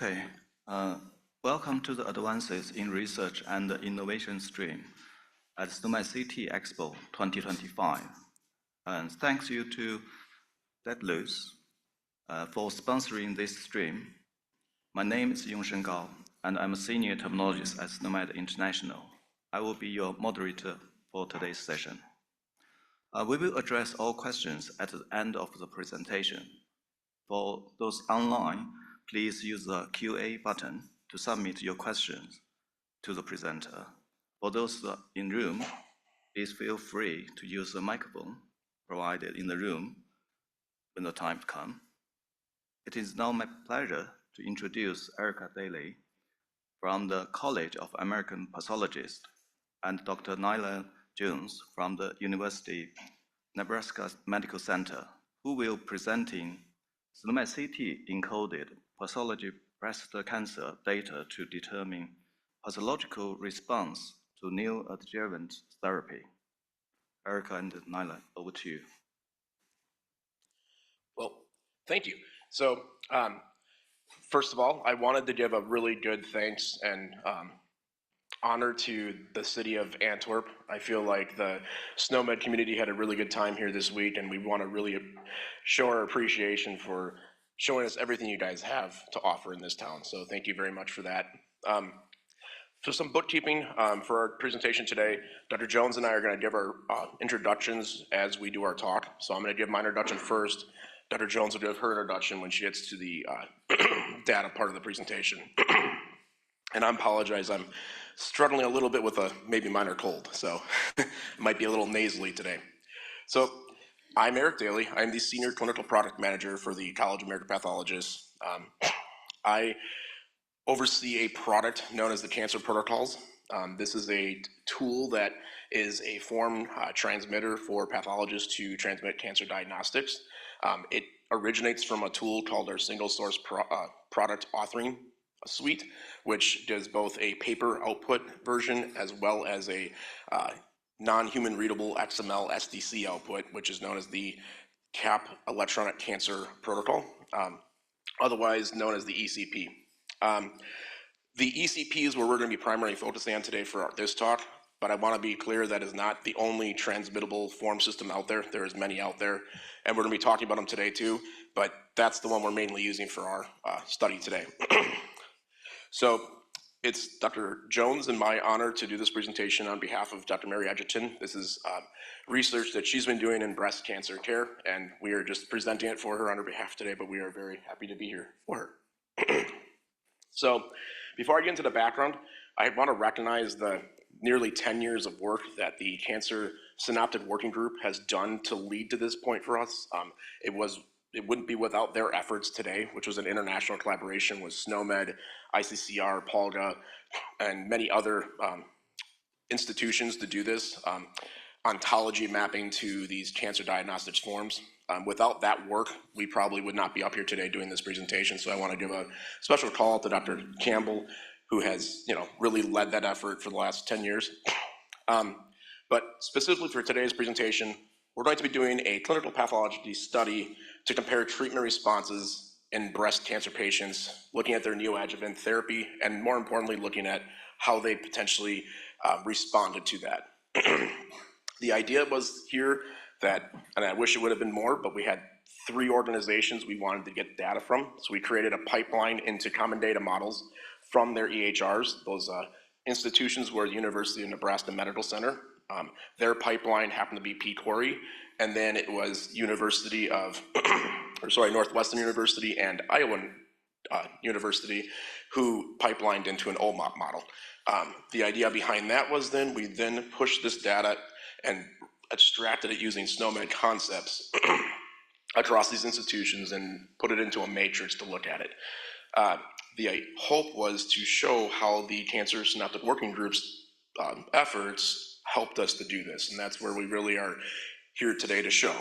Okay, welcome to the Advances in Research and Innovation stream at SNOMED CT Expo 2025. And thanks you to Daley for sponsoring this stream. My name is Yongshen Gao, and I'm a senior technologist at SNOMED International. I will be your moderator for today's session. We will address all questions at the end of the presentation. For those online, please use the QA button to submit your questions to the presenter. For those in room, please feel free to use the microphone provided in the room when the time comes. It is now my pleasure to introduce Erica Daley from the College of American Pathologists and Dr. Nila Jones from the University Nebraska Medical Center, who will presenting SNOMED CT encoded pathology breast cancer data to determine pathological response to neoadjuvant therapy. Erica and Nila, over to you. Well, thank you. So, first of all, I wanted to give a really good thanks and honor to the city of Antwerp. I feel like the SNOMED community had a really good time here this week, and we want to really show our appreciation for showing us everything you guys have to offer in this town. So thank you very much for that. So some bookkeeping for our presentation today. Dr. Jones and I are going to give our introductions as we do our talk. So I'm going to give my introduction first. Dr. Jones will give her introduction when she gets to the data part of the presentation. And I apologize, I'm struggling a little bit with a maybe minor cold, so it might be a little nasally today. So I'm Eric Daley. I'm the Senior Clinical Product Manager for the College of American Pathologists. I oversee a product known as the Cancer Protocols. This is a tool that is a form transmitter for pathologists to transmit cancer diagnostics. It originates from a tool called our single source product authoring suite, which does both a paper output version as well as a non-human readable XML SDC output, which is known as the CAP Electronic Cancer Protocol, otherwise known as the ECP. The ECP is where we're going to be primarily focusing on today for this talk, but I want to be clear that is not the only transmittable form system out there. There is many out there, and we're going to be talking about them today too, but that's the one we're mainly using for our study today. So it's Dr. Jones and my honor to do this presentation on behalf of Dr. Mary Edgerton. This is research that she's been doing in breast cancer care, and we are just presenting it for her on her behalf today, but we are very happy to be here for her. So before I get into the background, I want to recognize the nearly 10 years of work that the Cancer Synoptic Working Group has done to lead to this point for us. It wouldn't be without their efforts today, which was an international collaboration with SNOMED, ICCR, POLGA, and many other institutions to do this, ontology mapping to these cancer diagnostics forms. Without that work, we probably would not be up here today doing this presentation. So I want to give a special call out to Dr. Campbell, who has really led that effort for the last 10 years. But specifically for today's presentation, we're going to be doing a clinical pathology study to compare treatment responses in breast cancer patients, looking at their neoadjuvant therapy, and more importantly, looking at how they potentially responded to that. The idea was here that, and I wish it would have been more, but we had 3 organizations we wanted to get data from. So we created a pipeline into common data models from their EHRs. Those institutions were the University of Nebraska Medical Center. Their pipeline happened to be PCORI, and then it was University of, Northwestern University and Iowa University, who pipelined into an OMOP model. The idea behind that was we then pushed this data and extracted it using SNOMED concepts across these institutions and put it into a matrix to look at it. The hope was to show how the Cancer Synoptic Working Group's efforts helped us to do this, and that's where we really are here today to show.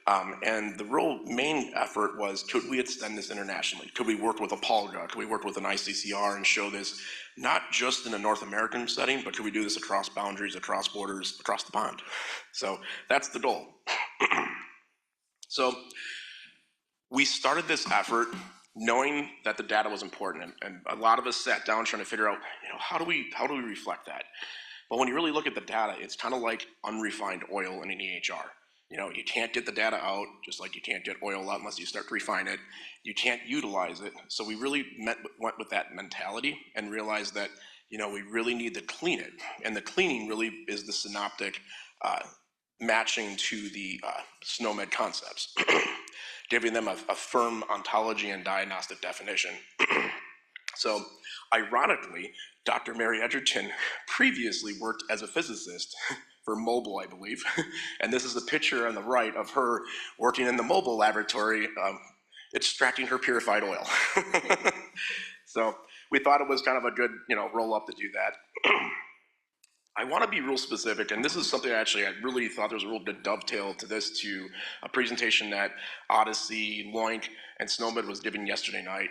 And the real main effort was, could we extend this internationally? Could we work with a POLGA? Could we work with an ICCR and show this not just in a North American setting, but could we do this across boundaries, across borders, across the pond? So that's the goal. So we started this effort knowing that the data was important, and a lot of us sat down trying to figure out, how do we reflect that? But when you really look at the data, it's kind of like unrefined oil in an EHR. You can't get the data out, just like you can't get oil out unless you start to refine it. You can't utilize it. So we really went with that mentality and realized that, we really need to clean it. And the cleaning really is the synoptic matching to the SNOMED concepts, giving them a firm ontology and diagnostic definition. So, ironically, Dr. Mary Edgerton previously worked as a physicist for Mobile, I believe. And this is a picture on the right of her working in the Mobile laboratory, extracting her purified oil. So we thought it was kind of a good, roll up to do that. I want to be real specific, and this is something I really thought there was a real good dovetail to this, to a presentation that Odyssey, Loink, and SNOMED was giving yesterday night.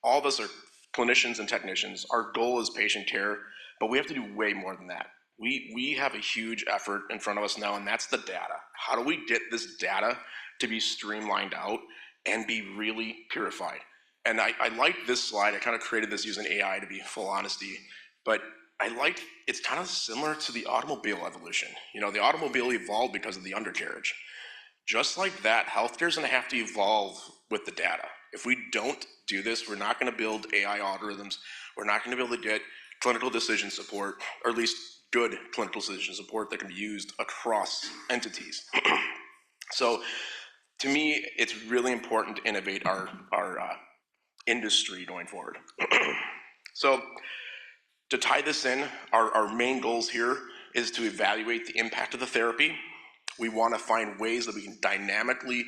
All of us are clinicians and technicians. Our goal is patient care, but we have to do way more than that. We have a huge effort in front of us now, and that's the data. How do we get this data to be streamlined out and be really purified? And I like this slide. I kind of created this using AI, to be full honesty, but it's kind of similar to the automobile evolution. The automobile evolved because of the undercarriage. Just like that, healthcare is going to have to evolve with the data. If we don't do this, we're not going to build AI algorithms. We're not going to be able to get clinical decision support, or at least good clinical decision support that can be used across entities. So to me, it's really important to innovate our industry going forward. So to tie this in, our main goals here is to evaluate the impact of the therapy. We want to find ways that we can dynamically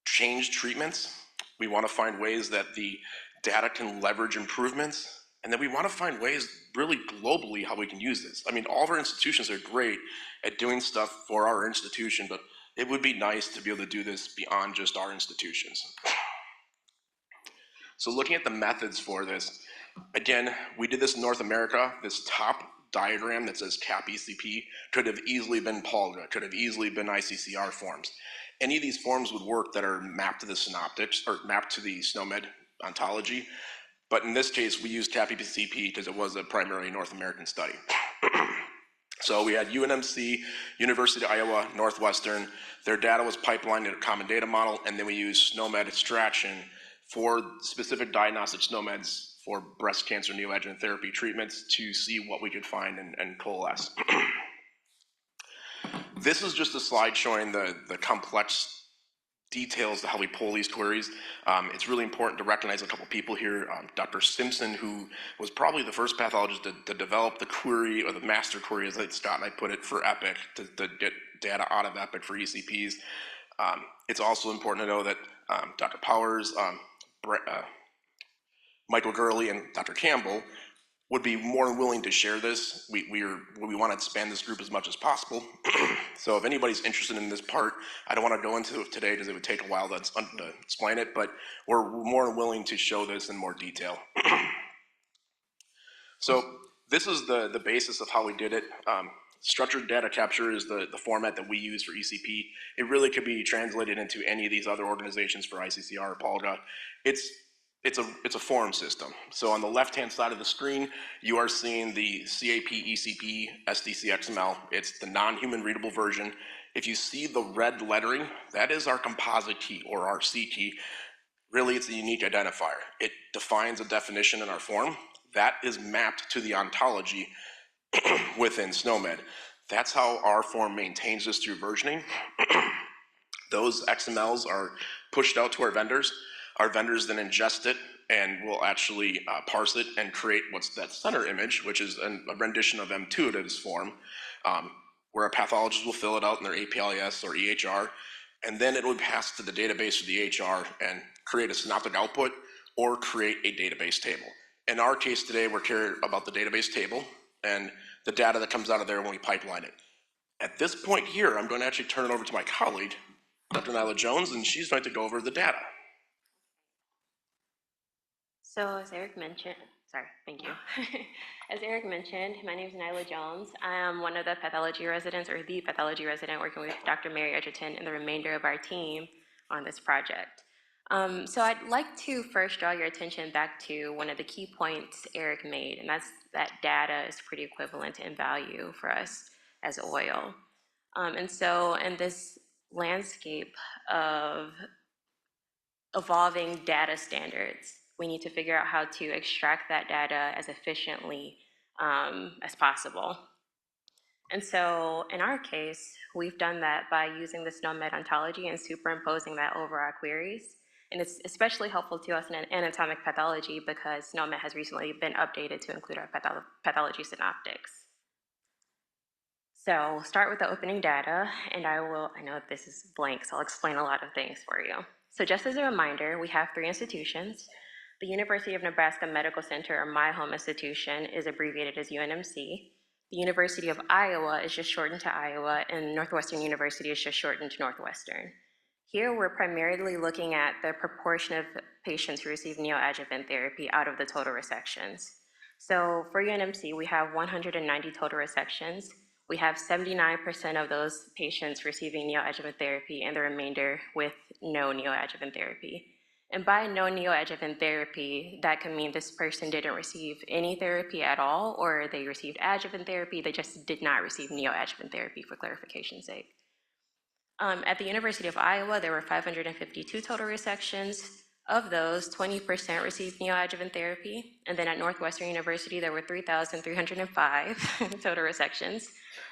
change treatments. We want to find ways that the data can leverage improvements. And then we want to find ways really globally how we can use this. I mean, all of our institutions are great at doing stuff for our institution, but it would be nice to be able to do this beyond just our institutions. So looking at the methods for this, again, we did this in North America. This top diagram that says CAP ECP could have easily been POLGA, could have easily been ICCR forms. Any of these forms would work that are mapped to the synoptics, or mapped to the SNOMED ontology. But in this case, we used CAP ECP because it was a primarily North American study. So we had UNMC, University of Iowa, Northwestern. Their data was pipelined in a common data model, and then we used SNOMED extraction for specific diagnostic SNOMEDs for breast cancer neoadjuvant therapy treatments to see what we could find and coalesce. This is just a slide showing the complex details to how we pull these queries. It's really important to recognize a couple people here. Dr. Simpson, who was probably the first pathologist to develop the query, or the master query, as Scott and I put it, for EPIC, to get data out of EPIC for ECPs. It's also important to know that Dr. Powers, Michael Gurley, and Dr. Campbell would be more than willing to share this. We want to expand this group as much as possible. So if anybody's interested in this part, I don't want to go into it today because it would take a while to explain it, but we're more than willing to show this in more detail. So this is the basis of how we did it. Structured data capture is the format that we use for ECP. It really could be translated into any of these other organizations for ICCR or POLGA. It's a form system. So on the left-hand side of the screen, you are seeing the CAP ECP SDC XML. It's the non-human readable version. If you see the red lettering, that is our composite key, or our C key. Really, it's a unique identifier. It defines a definition in our form. That is mapped to the ontology within SNOMED. That's how our form maintains this through versioning. Those XMLs are pushed out to our vendors. Our vendors then ingest it and will actually parse it and create what's that center image, which is a rendition of M2's form, where a pathologist will fill it out in their APLES or EHR, and then it will pass to the database or the EHR and create a synoptic output or create a database table. In our case today, we're caring about the database table and the data that comes out of there when we pipeline it. At this point here, I'm going to actually turn it over to my colleague, Dr. Nila Jones, and she's going to go over the data. So as Eric mentioned, thank you. As Eric mentioned, my name is Nila Jones. I am one of the pathology residents, or the pathology resident, working with Dr. Mary Edgerton and the remainder of our team on this project. So I'd like to first draw your attention back to one of the key points Eric made, and that's that data is pretty equivalent in value for us as oil. And so in this landscape of evolving data standards, we need to figure out how to extract that data as efficiently as possible. And so in our case, we've done that by using the SNOMED ontology and superimposing that over our queries. And it's especially helpful to us in anatomic pathology because SNOMED has recently been updated to include our pathology synoptics. So we'll start with the opening data, and I know this is blank, so I'll explain a lot of things for you. So just as a reminder, we have 3 institutions. The University of Nebraska Medical Center, or my home institution, is abbreviated as UNMC. The University of Iowa is just shortened to Iowa, and Northwestern University is just shortened to Northwestern. Here, we're primarily looking at the proportion of patients who receive neoadjuvant therapy out of the total resections. So for UNMC, we have 190 total resections. We have 79% of those patients receiving neoadjuvant therapy and the remainder with no neoadjuvant therapy. And by no neoadjuvant therapy, that can mean this person didn't receive any therapy at all, or they received adjuvant therapy, they just did not receive neoadjuvant therapy for clarification's sake. At the University of Iowa, there were 552 total resections. Of those, 20% received neoadjuvant therapy. And then at Northwestern University, there were 3,305 total resections.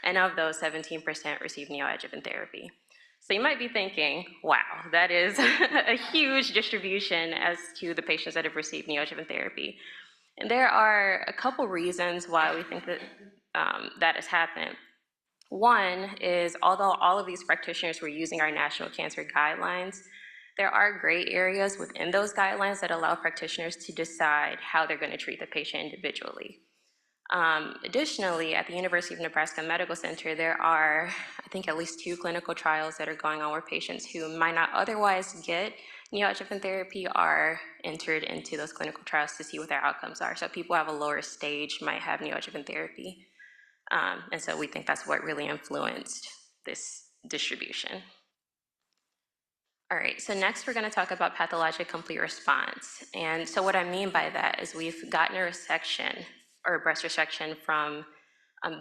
And of those, 17% received neoadjuvant therapy. So you might be thinking, wow, that is a huge distribution as to the patients that have received neoadjuvant therapy. And there are a couple reasons why we think that that has happened. One is, although all of these practitioners were using our national cancer guidelines, there are gray areas within those guidelines that allow practitioners to decide how they're going to treat the patient individually. Additionally, at the University of Nebraska Medical Center, there are, I think, at least 2 clinical trials that are going on where patients who might not otherwise get neoadjuvant therapy are entered into those clinical trials to see what their outcomes are. So people who have a lower stage might have neoadjuvant therapy. And so we think that's what really influenced this distribution. All right, so next we're going to talk about pathologic complete response. And so what I mean by that is we've gotten a resection or a breast resection from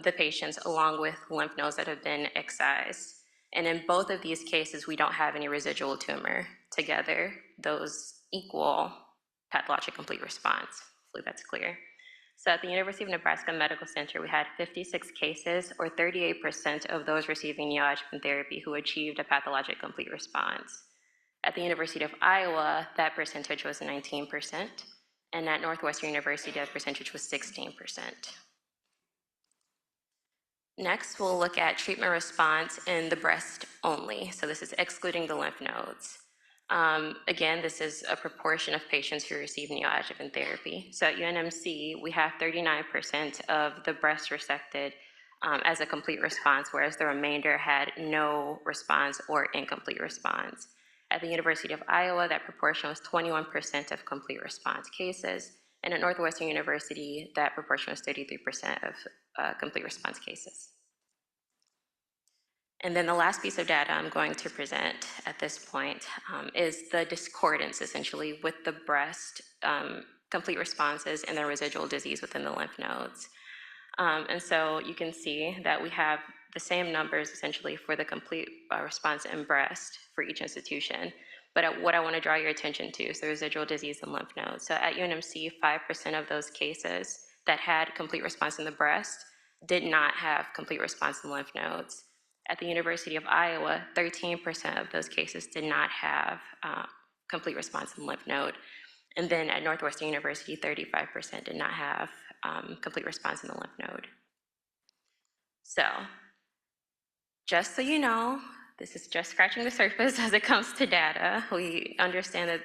the patients along with lymph nodes that have been excised. And in both of these cases, we don't have any residual tumor. Together, those equal pathologic complete response. Hopefully that's clear. So at the University of Nebraska Medical Center, we had 56 cases, or 38% of those receiving neoadjuvant therapy who achieved a pathologic complete response. At the University of Iowa, that percentage was 19%, and at Northwestern University, that percentage was 16%. Next, we'll look at treatment response in the breast only. So this is excluding the lymph nodes. Again, this is a proportion of patients who receive neoadjuvant therapy. So at UNMC, we have 39% of the breast resected as a complete response, whereas the remainder had no response or incomplete response. At the University of Iowa, that proportion was 21% of complete response cases. And at Northwestern University, that proportion was 33% of complete response cases. And then the last piece of data I'm going to present at this point is the discordance, essentially, with the breast complete responses and the residual disease within the lymph nodes. And so you can see that we have the same numbers, essentially, for the complete response in breast for each institution. But what I want to draw your attention to is the residual disease in lymph nodes. So at UNMC, 5% of those cases that had complete response in the breast did not have complete response in lymph nodes. At the University of Iowa, 13% of those cases did not have complete response in lymph node. And then at Northwestern University, 35% did not have complete response in the lymph node. So, just so you know, this is just scratching the surface as it comes to data. We understand that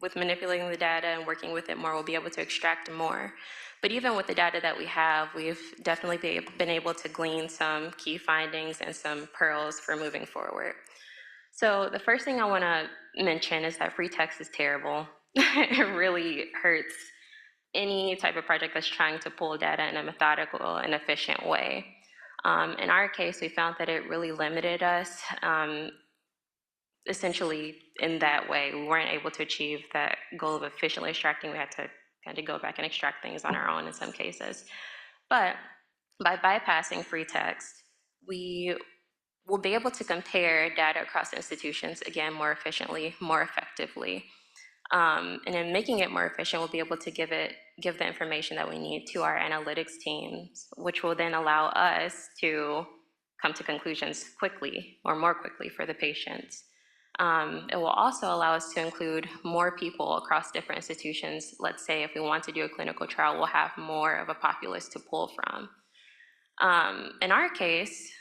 with manipulating the data and working with it more, we'll be able to extract more. But even with the data that we have, we've definitely been able to glean some key findings and some pearls for moving forward. So the first thing I want to mention is that free text is terrible. It really hurts any type of project that's trying to pull data in a methodical and efficient way. In our case, we found that it really limited us essentially, in that way, we weren't able to achieve that goal of efficiently extracting. We had to kind of go back and extract things on our own in some cases. But by bypassing free text, we will be able to compare data across institutions, again, more efficiently, more effectively. And in making it more efficient, we'll be able to give the information that we need to our analytics teams, which will then allow us to come to conclusions quickly or more quickly for the patients. It will also allow us to include more people across different institutions. Let's say if we want to do a clinical trial, we'll have more of a populace to pull from. In our case,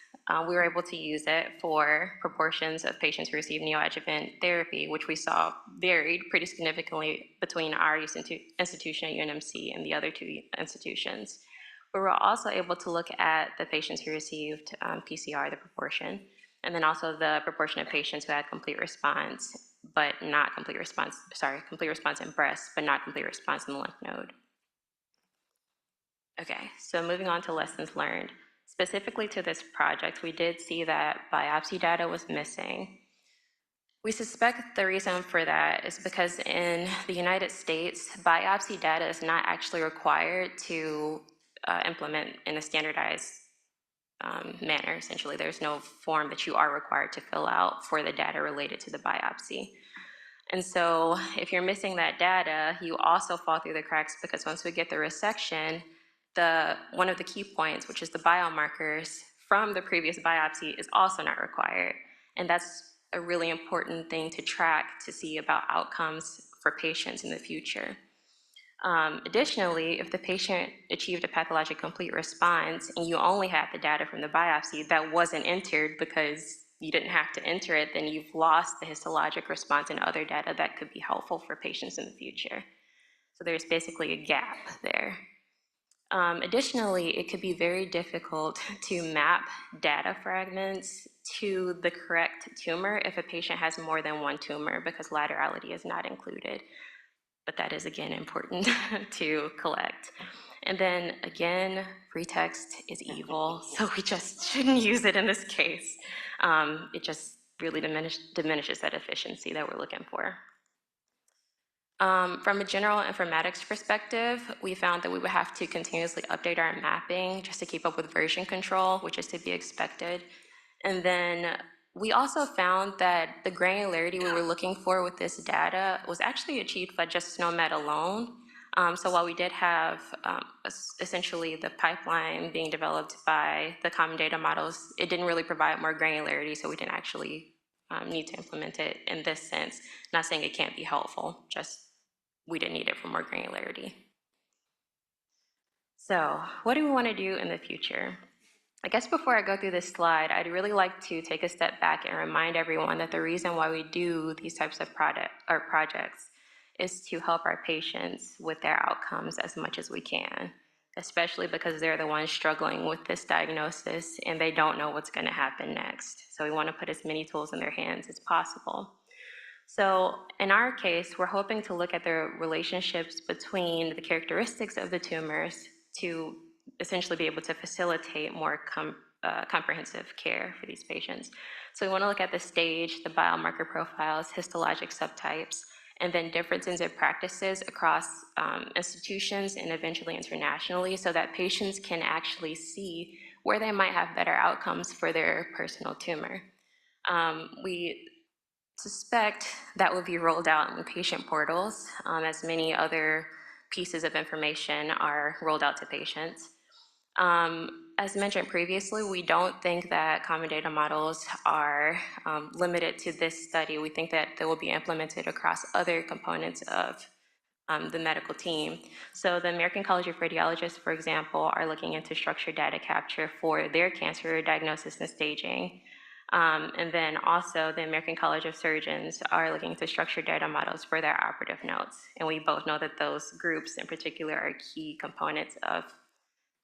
we were able to use it for proportions of patients who receive neoadjuvant therapy, which we saw varied pretty significantly between our institution at UNMC and the other two institutions. We were also able to look at the patients who received PCR, the proportion, and then also the proportion of patients who had complete response, but not complete response, complete response in breast, but not complete response in the lymph node. Okay, so moving on to lessons learned. Specifically to this project, we did see that biopsy data was missing. We suspect the reason for that is because in the United States, biopsy data is not actually required to implement in a standardized manner. Essentially, there's no form that you are required to fill out for the data related to the biopsy. And so if you're missing that data, you also fall through the cracks because once we get the resection, one of the key points, which is the biomarkers from the previous biopsy, is also not required. And that's a really important thing to track to see about outcomes for patients in the future. Additionally, if the patient achieved a pathologic complete response and you only had the data from the biopsy that wasn't entered because you didn't have to enter it, then you've lost the histologic response and other data that could be helpful for patients in the future. So there's basically a gap there. Additionally, it could be very difficult to map data fragments to the correct tumor if a patient has more than one tumor because laterality is not included. But that is, again, important to collect. And then, again, free text is evil, so we just shouldn't use it in this case. It just really diminishes that efficiency that we're looking for. From a general informatics perspective, we found that we would have to continuously update our mapping just to keep up with version control, which is to be expected. And then we also found that the granularity we were looking for with this data was actually achieved by just SNOMED alone. So while we did have essentially the pipeline being developed by the common data models, it didn't really provide more granularity, so we didn't actually need to implement it in this sense. Not saying it can't be helpful, just we didn't need it for more granularity. So what do we want to do in the future? I guess before I go through this slide, I'd really like to take a step back and remind everyone that the reason why we do these types of projects is to help our patients with their outcomes as much as we can, especially because they're the ones struggling with this diagnosis and they don't know what's going to happen next. So we want to put as many tools in their hands as possible. So in our case, we're hoping to look at the relationships between the characteristics of the tumors to essentially be able to facilitate more comprehensive care for these patients. So we want to look at the stage, the biomarker profiles, histologic subtypes, and then differences in practices across institutions and eventually internationally so that patients can actually see where they might have better outcomes for their personal tumor. We suspect that will be rolled out in patient portals, as many other pieces of information are rolled out to patients. As mentioned previously, we don't think that common data models are limited to this study. We think that they will be implemented across other components of the medical team. So the American College of Radiologists, for example, are looking into structured data capture for their cancer diagnosis and staging. And then also the American College of Surgeons are looking into structured data models for their operative notes. And we both know that those groups in particular are key components of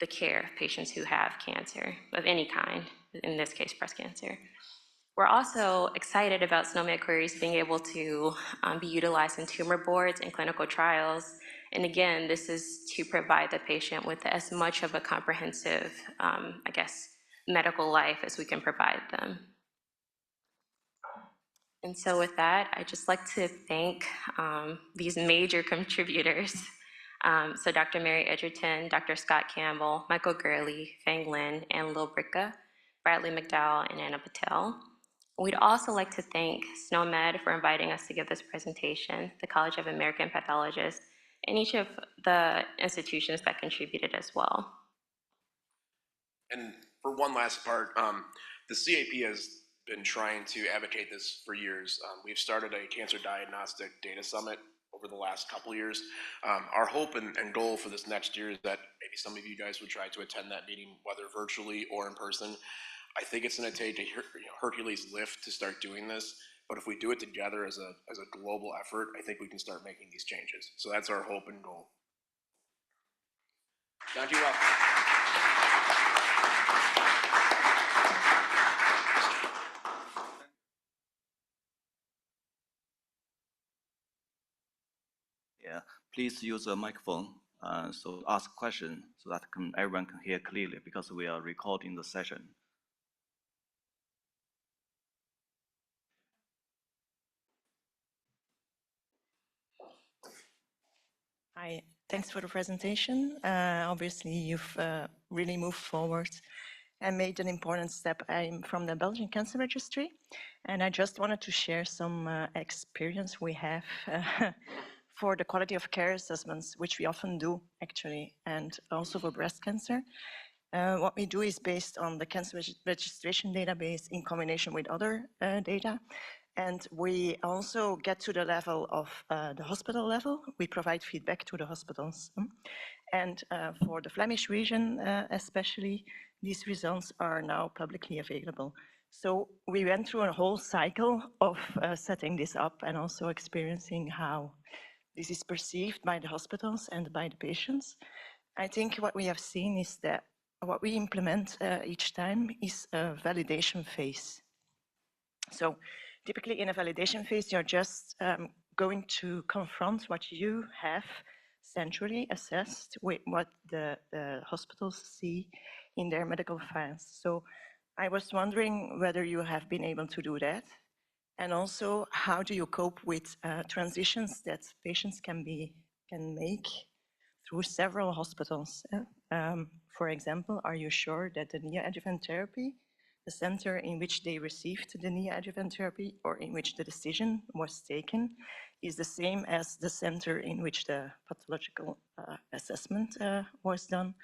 the care of patients who have cancer of any kind, in this case, breast cancer. We're also excited about SNOMED queries being able to be utilized in tumor boards and clinical trials. And again, this is to provide the patient with as much of a comprehensive, medical life as we can provide them. And so with that, I'd just like to thank these major contributors. So Dr. Mary Edgerton, Dr. Scott Campbell, Michael Gurley, Fang Lin, Ann Lil Bricka, Bradley McDowell, and Anna Patel. We'd also like to thank SNOMED for inviting us to give this presentation, the College of American Pathologists, and each of the institutions that contributed as well. And for one last part, the CAP has been trying to advocate this for years. We've started a cancer diagnostic data summit over the last couple years. Our hope and goal for this next year is that maybe some of you guys would try to attend that meeting, whether virtually or in person. I think it's going to take a Hercules lift to start doing this, but if we do it together as a global effort, I think we can start making these changes. So that's our hope and goal. Thank you all. Yeah, please use a microphone so ask a question so that everyone can hear clearly because we are recording the session. Hi, thanks for the presentation. Obviously, you've really moved forward and made an important step. I'm from the Belgian Cancer Registry, and I just wanted to share some experience we have for the quality of care assessments, which we often do, actually, and also for breast cancer. What we do is based on the cancer registration database in combination with other data. And we also get to the level of the hospital level. We provide feedback to the hospitals. And for the Flemish region, especially, these results are now publicly available. So we went through a whole cycle of setting this up and also experiencing how this is perceived by the hospitals and by the patients. I think what we have seen is that what we implement each time is a validation phase. So typically in a validation phase, you're just going to confront what you have centrally assessed with what the hospitals see in their medical files. So I was wondering whether you have been able to do that, and also how do you cope with transitions that patients can make through several hospitals. For example, are you sure that the neoadjuvant therapy, the center in which they received the neoadjuvant therapy or in which the decision was taken, is the same as the center in which the pathological assessment was done?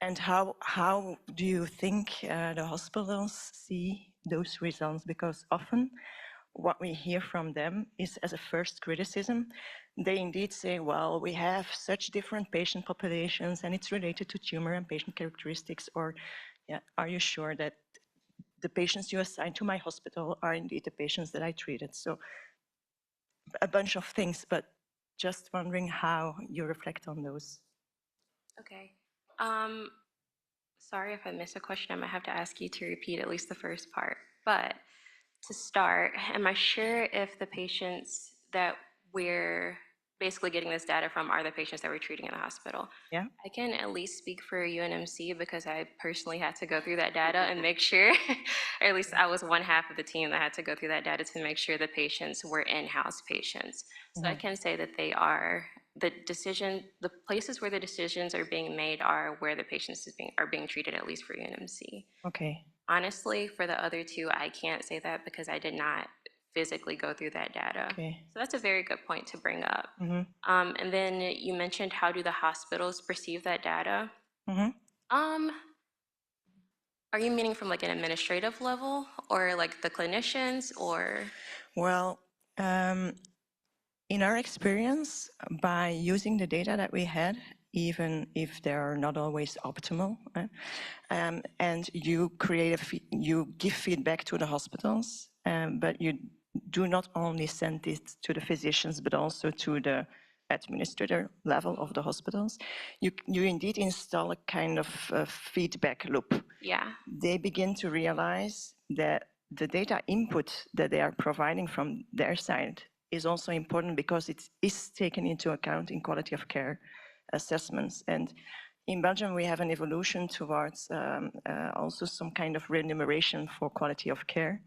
And how do you think the hospitals see those results? Because often what we hear from them is, as a first criticism, they indeed say, well, we have such different patient populations and it's related to tumor and patient characteristics, or yeah, are you sure that the patients you assign to my hospital are indeed the patients that I treated? So a bunch of things, but just wondering how you reflect on those. Okay. Sorry if I missed a question. I might have to ask you to repeat at least the first part. But to start, am I sure if the patients that we're basically getting this data from are the patients that we're treating in the hospital? Yeah. I can at least speak for UNMC because I personally had to go through that data and make sure, or at least I was one half of the team that had to go through that data to make sure the patients were in-house patients. So I can say that they are, the places where the decisions are being made are where the patients are being treated, at least for UNMC. Okay. Honestly, for the other two, I can't say that because I did not physically go through that data. Okay. So that's a very good point to bring up. Mm-hmm. And then you mentioned, how do the hospitals perceive that data? Mm-hmm. Are you meaning from like an administrative level or like the clinicians or? Well, in our experience, by using the data that we had, even if they are not always optimal, and you give feedback to the hospitals, but you do not only send it to the physicians, but also to the administrator level of the hospitals, you indeed install a kind of feedback loop. Yeah. They begin to realize that the data input that they are providing from their side is also important because it is taken into account in quality of care assessments. And in Belgium, we have an evolution towards also some kind of remuneration for quality of care.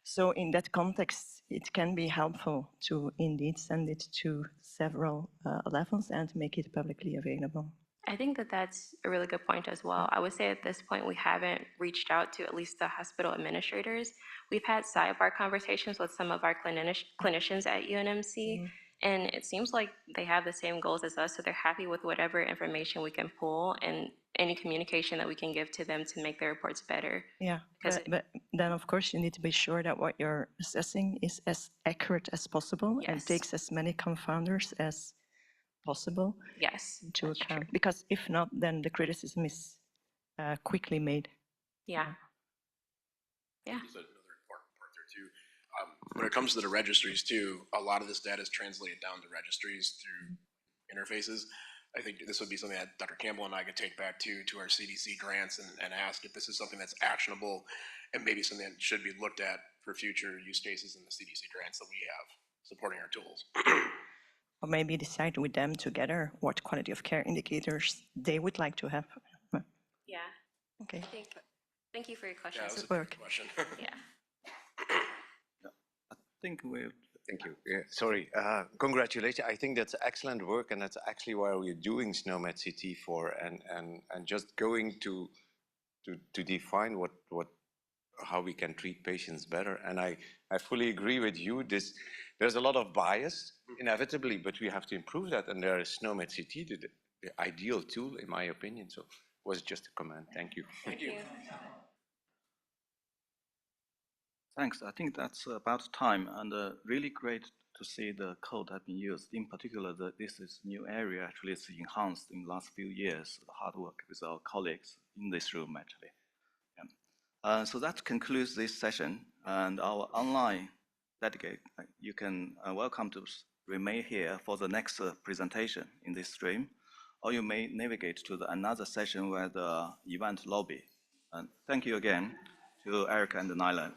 So in that context, it can be helpful to indeed send it to several levels and make it publicly available. I think that that's a really good point as well. I would say at this point, we haven't reached out to at least the hospital administrators. We've had sidebar conversations with some of our clinicians at UNMC, and it seems like they have the same goals as us, so they're happy with whatever information we can pull and any communication that we can give to them to make their reports better. Yeah, but then of course you need to be sure that what you're assessing is as accurate as possible and Yes. takes as many confounders as possible Yes, into that's account. true. Because if not, then the criticism is quickly made. Yeah. Yeah. There's another important part there too. When it comes to the registries too, a lot of this data is translated down to registries through interfaces. I think this would be something that Dr. Campbell and I could take back to our CDC grants and ask if this is something that's actionable and maybe something that should be looked at for future use cases in the CDC grants that we have supporting our tools. Or maybe decide with them together what quality of care indicators they would like to have. Yeah. Okay. Thank you for your question. Yeah, that was a Work. good question. Yeah. I think we'll. Thank you. Yeah, sorry. Congratulations. I think that's excellent work, and that's actually why we're doing SNOMED CT for, and just going to define how we can treat patients better. And I fully agree with you. There's a lot of bias inevitably, but we have to improve that. And there is SNOMED CT, the ideal tool, in my opinion. So it was just a comment. Thank you. Thank you. Thanks. I think that's about time, and really great to see the code have been used. In particular, this is a new area. Actually, it's enhanced in the last few years. The hard work with our colleagues in this room, actually. Yeah. So that concludes this session, and our online delegate, you can welcome to remain here for the next presentation in this stream, or you may navigate to another session where the event lobby. And thank you again to Erica and Nila.